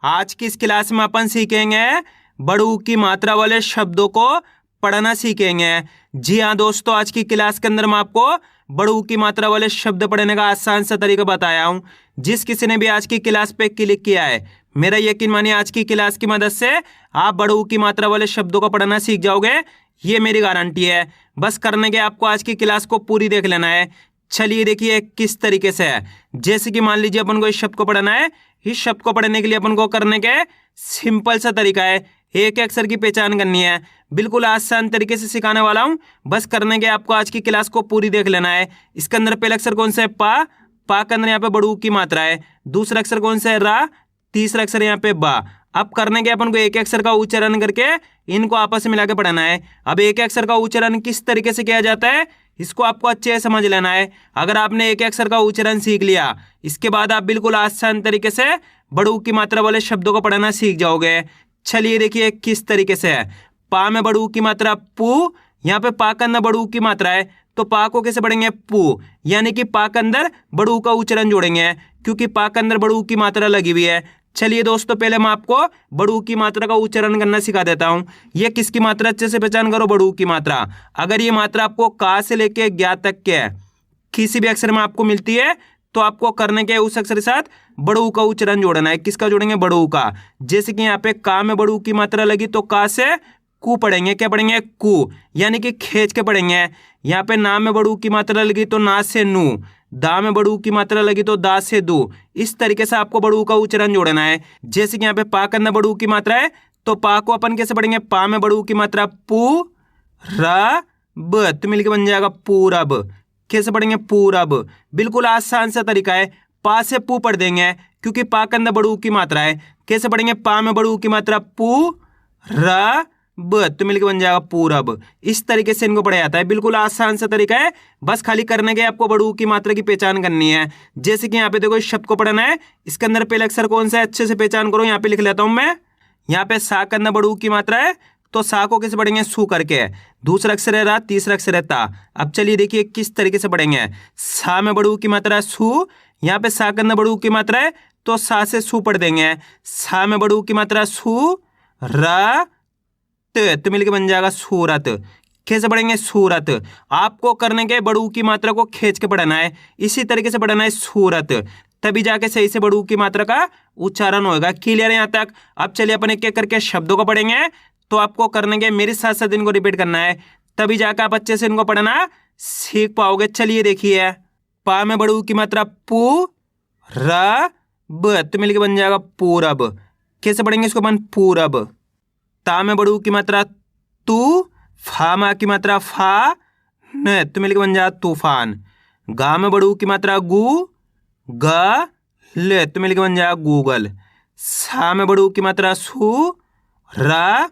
आज की इस क्लास में अपन सीखेंगे बड़ू की मात्रा वाले शब्दों को पढ़ना सीखेंगे। जी हाँ दोस्तों, आज की क्लास के अंदर मैं आपको बड़ू की मात्रा वाले शब्द पढ़ने का आसान सा तरीका बताया हूँ। जिस किसी ने भी आज की क्लास पे क्लिक किया है, मेरा यकीन मानिए आज की क्लास की मदद से आप बड़ू की मात्रा वाले शब्दों को पढ़ना सीख जाओगे, ये मेरी गारंटी है। बस करने के आपको आज की क्लास को पूरी देख लेना है। चलिए देखिए किस तरीके से है। जैसे कि मान लीजिए अपन को इस शब्द को पढ़ना है। इस शब्द को पढ़ने के लिए अपन को करने के सिंपल सा तरीका है, एक अक्षर की पहचान करनी है। बिल्कुल आसान तरीके से सिखाने वाला हूँ। बस करने के आपको आज की क्लास को पूरी देख लेना है। इसके अंदर पहला अक्षर कौन सा है? पा। पा के अंदर यहाँ पे बड़ू की मात्रा है। दूसरा अक्षर कौन सा है? रा। तीसरा अक्षर यहाँ पे बा। अब करने के अपन को एक अक्षर का उच्चारण करके इनको आपस में मिला के पढ़ना है। अब एक अक्षर का उच्चारण किस तरीके से किया जाता है, इसको आपको अच्छे से समझ लेना है। अगर आपने एक अक्षर का उच्चारण सीख लिया, इसके बाद आप बिल्कुल आसान तरीके से बड़ू की मात्रा वाले शब्दों को पढ़ना सीख जाओगे। चलिए देखिए किस तरीके से है। पा में बड़ू की मात्रा पू। यहाँ पे पा के अंदर बड़ू की मात्रा है, तो पा को कैसे पढ़ेंगे? पू। यानी कि पा के अंदर बड़ू का उच्चारण जोड़ेंगे, क्योंकि पा के अंदर बड़ू की मात्रा लगी हुई है। चलिए दोस्तों, पहले मैं आपको बड़ू की मात्रा का उच्चारण करना सिखा देता हूँ। ये किसकी मात्रा? अच्छे से पहचान करो, बड़ू की मात्रा। अगर ये मात्रा आपको का से लेके ज्ञा तक के किसी भी अक्षर में आपको मिलती है, तो आपको करने के उस अक्षर के साथ बड़ू का उच्चारण जोड़ना है। किसका जोड़ेंगे? बड़ू का। जैसे कि यहाँ पे का में बड़ू की मात्रा लगी, तो का से कू पढ़ेंगे। क्या पढ़ेंगे? कू, यानी कि खींच के पढ़ेंगे। यहाँ पे ना में बड़ू की मात्रा लगी, तो ना से नू। दा में बड़ू की मात्रा लगी, तो दा से दू। इस तरीके से आपको बड़ू का उच्चारण जोड़ना है। जैसे कि यहाँ पे पा के अंदर बड़ू की मात्रा है, तो पा को अपन कैसे पढ़ेंगे? पा में बड़ू की मात्रा पू रा ब, तो मिलकर बन जाएगा पूरब। कैसे पढ़ेंगे? पूरब। बिल्कुल आसान सा तरीका है। पा से पू पढ़ देंगे, क्योंकि पा के अंदर बड़ू की मात्रा है। कैसे पढ़ेंगे? पा में बड़ू की मात्रा पू रा ब, तो मिलकर बन जाएगा पूरब। इस तरीके से इनको पढ़ा जाता है। बिल्कुल आसान सा तरीका है। बस खाली करने के आपको बड़ू की मात्रा की पहचान करनी है। जैसे कि यहाँ पे देखो, इस शब्द को पढ़ना है। इसके अंदर पहला अक्षर कौन सा है? अच्छे से पहचान करो। यहाँ पे लिख लेता हूं मैं। यहाँ पे सा के अंदर बड़ू की मात्रा है, तो सा को कैसे पढ़ेंगे? सू करके। दूसरा अक्षर है रा, तीसरा अक्षर है ता। अब चलिए देखिए किस तरीके से पढ़ेंगे। सा में बड़ू की मात्रा है सू। यहाँ पे सा के अंदर बड़ू की मात्रा है, तो सा से सू पढ़ देंगे। सा में बड़ू की मात्रा सू रा, तो मिलकर बन जाएगा सूरत। कैसे पढ़ेंगे? सूरत। आपको करने के बड़ू की मात्रा को खींच के पढ़ना है, इसी तरीके से पढ़ना है सूरत, तभी जाके सही से बड़ू की मात्रा का उच्चारण होगा। क्लियर है यहाँ तक? अब चलिए अपन एक एक करके शब्दों को पढ़ेंगे। तो आपको करने के मेरे साथ साथ इनको रिपीट करना है, तभी जाकर आप अच्छे से इनको पढ़ना सीख पाओगे। चलिए देखिए, पा में बड़ू की मात्रा पू रा ब, तो मिलकर बन जाएगा पूरब। कैसे पढ़ेंगे इसको अपन? पूरब। ता में बड़ू की मात्रा तू। फा मा की मात्रा फा न, तो मिलकर बन जाएगा तूफान। गा में बड़ू की मात्रा गु ग ले, तो मिलकर बन जाएगा गूगल। सा में बड़ू की मात्रा सू रा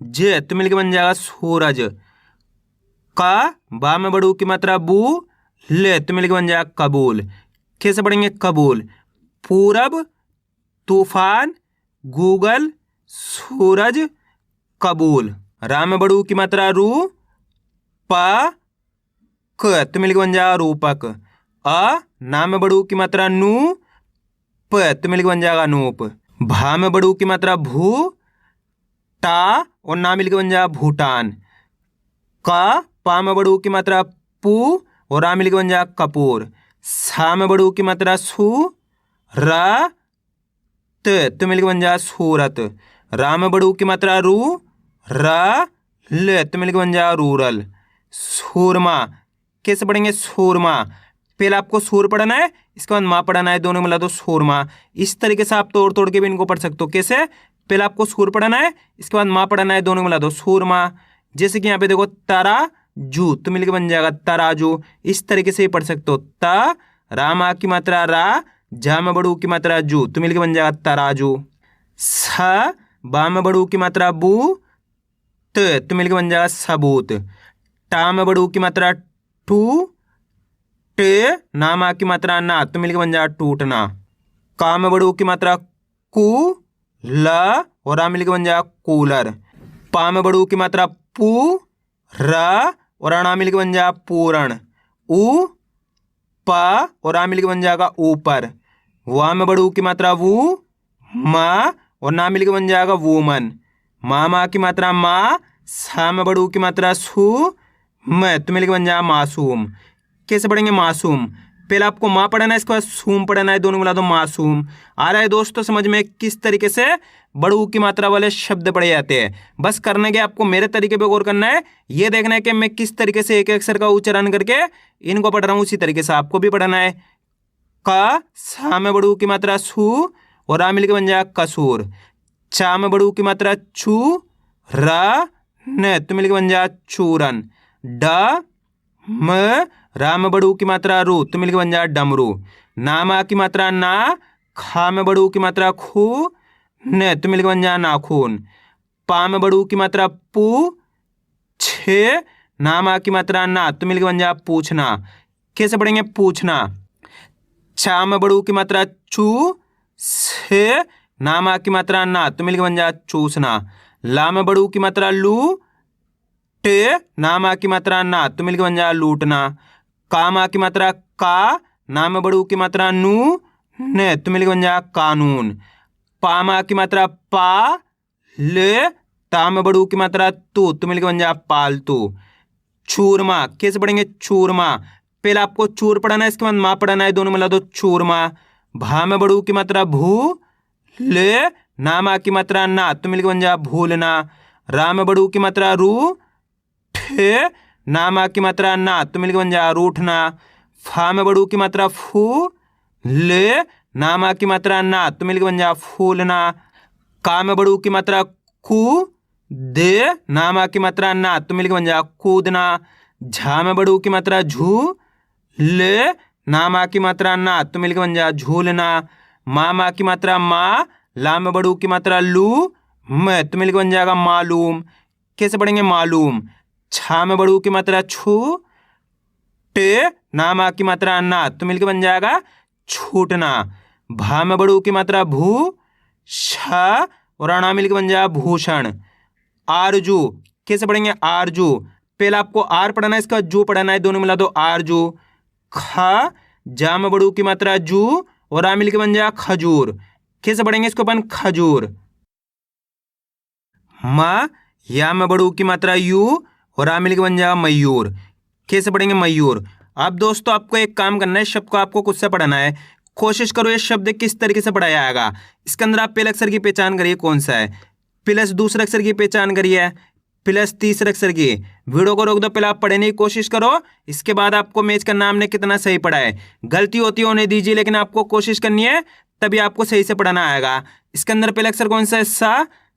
ज, तो मिलकर बन जाएगा सूरज। का बा में बड़ू की मात्रा बू ले, तो मिलकर बन जाएगा कबूल। कैसे पढ़ेंगे? कबूल। पूरब, तूफान, गूगल, सूरज, कबूल। रा में बड़ू की मात्रा रू पा क, तो मिलकर बन जाएगा रूपक। अ ना में बड़ू की मात्रा नू प, तो मिलकर बन जाएगा नूप। भा में बड़ू की मात्रा भू टा, और ना मिलकर बन जाएगा भूटान। का पा में बड़ू की मात्रा पू, और रा मिलकर बन जाएगा कपूर। सा में बड़ू की मात्रा सू रा त, तो मिलकर बन जाएगा सूरत। रा में बड़ू की मात्रा रू रा ल, तो मिलकर बन जाएगा रूरल। सूरमा। कैसे पढ़ेंगे? सूरमा। पहले आपको सूर पढ़ना है, इसके बाद माँ पढ़ना है, दोनों मिला दो सूरमा। इस तरीके से आप तोड़ तोड़ के भी इनको पढ़ सकते हो। कैसे? पहले आपको सूर पढ़ना है, इसके बाद माँ पढ़ना है, दोनों मिला दो सूरमा। जैसे कि यहाँ पे देखो, तराजू, तो मिलकर बन जाएगा तराजू। इस तरीके से ही पढ़ सकते हो। ता रा मा की मात्रा रा, जा में बड़ू की मात्रा जू, तो मिलकर बन जाएगा तराजू। स बा में बड़ू की मात्रा बू त, तो मिलकर बन जाएगा सबूत। टा में बड़ू की मात्रा टू टे, ना मा की मात्रा ना, तो मिलकर बन जाएगा टूटना। का में बड़ू की मात्रा कू ल, और रा मिलकर बन जाएगा कूलर। पा में बड़ू की मात्रा पू रा, और अणा मिलकर बन जाएगा पूर्ण। ऊ पा, और आ मिलकर बन जाएगा ऊपर। वा में बड़ू की मात्रा वू मा, और ना मिलकर बन जाएगा वूमन। माँ की मात्रा माँ, सा में बड़ू की मात्रा सू, मैं तो मिलकर बन जाएगा मासूम। कैसे पढ़ेंगे मासूम, पहले आपको माँ पढ़ना है, इसके बाद सूम पढ़ना है, दोनों मिला दो मासूम। आ रहा है दोस्तों समझ में किस तरीके से बड़ू की मात्रा वाले शब्द पढ़े जाते हैं। बस करने के आपको मेरे तरीके पे गौर करना है, ये देखना है कि मैं किस तरीके से एक अक्षर का उच्चारण करके इनको पढ़ रहा हूँ, उसी तरीके से आपको भी पढ़ना है। का, सा में बड़ू की मात्रा सू और आ मिलकर बन जाएगा कसूर। चा में बड़ू की मात्रा चू, रा न तो मिलकर बन जाएगा चूरन। ड म रा में बड़ू की मात्रा रू तो मिलकर बन जाएगा डमरू। नामा की मात्रा ना, खा में बड़ू की मात्रा खू, न तो मिलकर बन जाएगा नाखून। पा में बड़ू की मात्रा पू, छे नामा की मात्रा ना तो मिलकर बन जाएगा पूछना। कैसे पढ़ेंगे पूछना। चा में बड़ू की मात्रा चू, से नामा की मात्रा ना तो मिलकर बन जाएगा चूसना। ला में बड़ू की मात्रा लू, टे नामा की मात्रा ना तो मिलकर बन जाएगा लूटना। कामा की मात्रा का, ना में बड़ू की मात्रा नू, ने तो मिलकर बन जाएगा कानून। पामा की मात्रा पा, ले ता में बड़ू की मात्रा तू तो मिलकर बन जाएगा पालतू। चूरमा, कैसे पढ़ेंगे चूरमा, पहले आपको चूर पढ़ना है, इसके बाद माँ पढ़ना है, दोनों मिला दो चूरमा। भा में बड़ू की मात्रा भू, ले नामा की मात्रा ना तो मिलकर बन जाएगा भूलना। रा में बड़ू की मात्रा रू, ठे नामा की मात्रा ना तो मिलकर बन जाएगा रूठना। फा में बड़ू की मात्रा फू, ले नामा की मात्रा ना तो मिलकर बन जाएगा फूलना। का में बड़ू की मात्रा कू, दे नामा की मात्रा ना तो मिलकर बन जाएगा कूदना। झा में बड़ू की मात्रा झू, ले नामा की मात्रा ना तो मिलकर बन जाएगा झूलना। मामा की मात्रा माँ, ला में बड़ू की मात्रा लू, मैं तो मिलकर बन जाएगा मालूम। कैसे पढ़ेंगे मालूम। छा में बड़ू की मात्रा छू, टे नामा की मात्रा ना तो मिलकर बन जाएगा छूटना। भा में बड़ू की मात्रा भू, छा और अणा मिलकर बन जाएगा भूषण। आरजू, कैसे पढ़ेंगे आरजू, पहले आपको आर पढ़ना है, इसका जू पढ़ना है, दोनों मिला दो आरजू। खा, जा में बड़ू की मात्रा जू और आ मिलकर बन जाएगा खजूर। कैसे पढ़ेंगे इसको अपन खजूर। मा, या में बड़ू की मात्रा यू और आ मिलकर बन जाएगा मयूर। कैसे पढ़ेंगे मयूर। अब दोस्तों आपको एक काम करना है, शब्द को आपको खुद से पढ़ना है, कोशिश करो ये शब्द किस तरीके से पढ़ाया जाएगा। इसके अंदर आप पहले अक्षर की पहचान करिए कौन सा है, प्लस दूसरे अक्षर की पहचान करिए, प्लस तीसरे अक्षर की। वीडियो को रोक दो, पहले आप पढ़ने की कोशिश करो, इसके बाद आपको मैच करना हमने कितना सही पढ़ा है। गलती होती होने दीजिए, लेकिन आपको कोशिश करनी है, तभी आपको सही से पढ़ना आएगा। इसके अंदर पहला अक्षर कौन सा है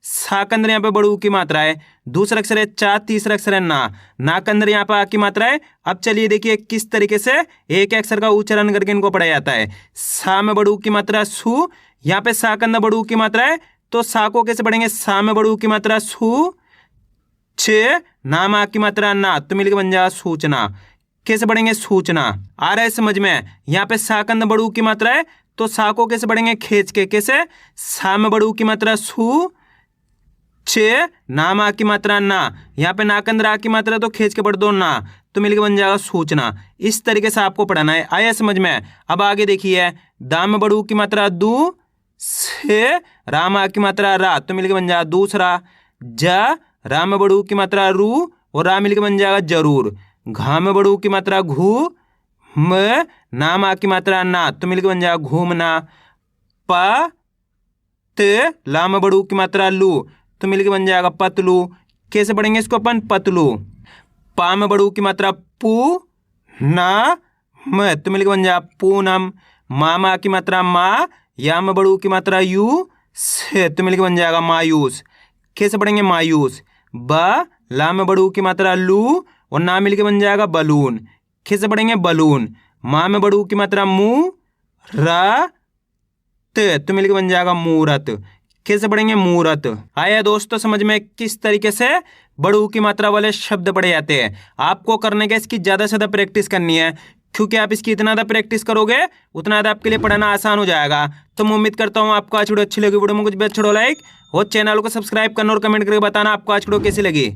सा के अंदर यहाँ पे बड़ू की मात्रा है, दूसरा अक्षर है चा, तीसरा अक्षर है ना के अंदर यहाँ पे आ की मात्रा है। अब चलिए देखिए किस तरीके से एक अक्षर का उच्चारण करके इनको पढ़ा जाता है। सा में बड़ू की मात्रा सू, यहाँ पे सा के अंदर बड़ू की मात्रा है, तो सा को कैसे पढ़ेंगे, सा में बड़ू की मात्रा सू, छे नामा की मात्रा ना तो मिलकर बन जाएगा सूचना। कैसे पढ़ेंगे सूचना। आ रहा है समझ में। यहाँ पे सा के अंदर बड़ू की मात्रा है, तो सा को कैसे पढ़ेंगे खींच के, कैसे सा में बड़ू की मात्रा सू, छे नामा की मात्रा ना, यहाँ पे ना के अंदर आ की मात्रा तो खींच के पढ़ दो ना, तो मिलकर बन जाएगा सूचना। इस तरीके से आपको पढ़ना है। आया समझ में। अब आगे देखिए, दा में बड़ू की मात्रा दू, से रामा की मात्रा रा तो मिलकर बन जाएगा दूसरा। जा रा में बड़ू की मात्रा रू और रा मिलकर बन जाएगा जरूर। घा में बड़ू की मात्रा घू, म नामा की मात्रा ना तो मिलकर बन जाएगा घूमना। पा ते ला में बड़ू की मात्रा लू तो मिलकर बन जाएगा पतलू। कैसे पढ़ेंगे इसको अपन पतलू। पा में बड़ू की मात्रा पू, ना म तो मिलकर बन जाएगा पूनम। मामा की मात्रा मा, या में बड़ू की मात्रा यू, से तो मिलकर बन जाएगा मायूस। कैसे पढ़ेंगे मायूस। ब ला में बड़ू की मात्रा लू और ना मिलकर बन जाएगा बलून। कैसे पढ़ेंगे बलून। माँ में बड़ू की मात्रा मुँह, रा ते तो मिलकर बन जाएगा मूरत। कैसे पढ़ेंगे मूरत। आया दोस्तों समझ में किस तरीके से बड़ू की मात्रा वाले शब्द पढ़े जाते हैं। आपको करने के इसकी ज़्यादा से ज़्यादा प्रैक्टिस करनी है, क्योंकि आप इसकी इतना ज़्यादा प्रैक्टिस करोगे उतना ज़्यादा आपके लिए पढ़ना आसान हो जाएगा। तो मैं उम्मीद करता हूँ आपको आज वीडियो अच्छी लगी। वीडियो में कुछ भी अच्छा लाइक और चैनल को सब्सक्राइब करना और कमेंट करके बताना आपको आज वीडियो कैसी लगी।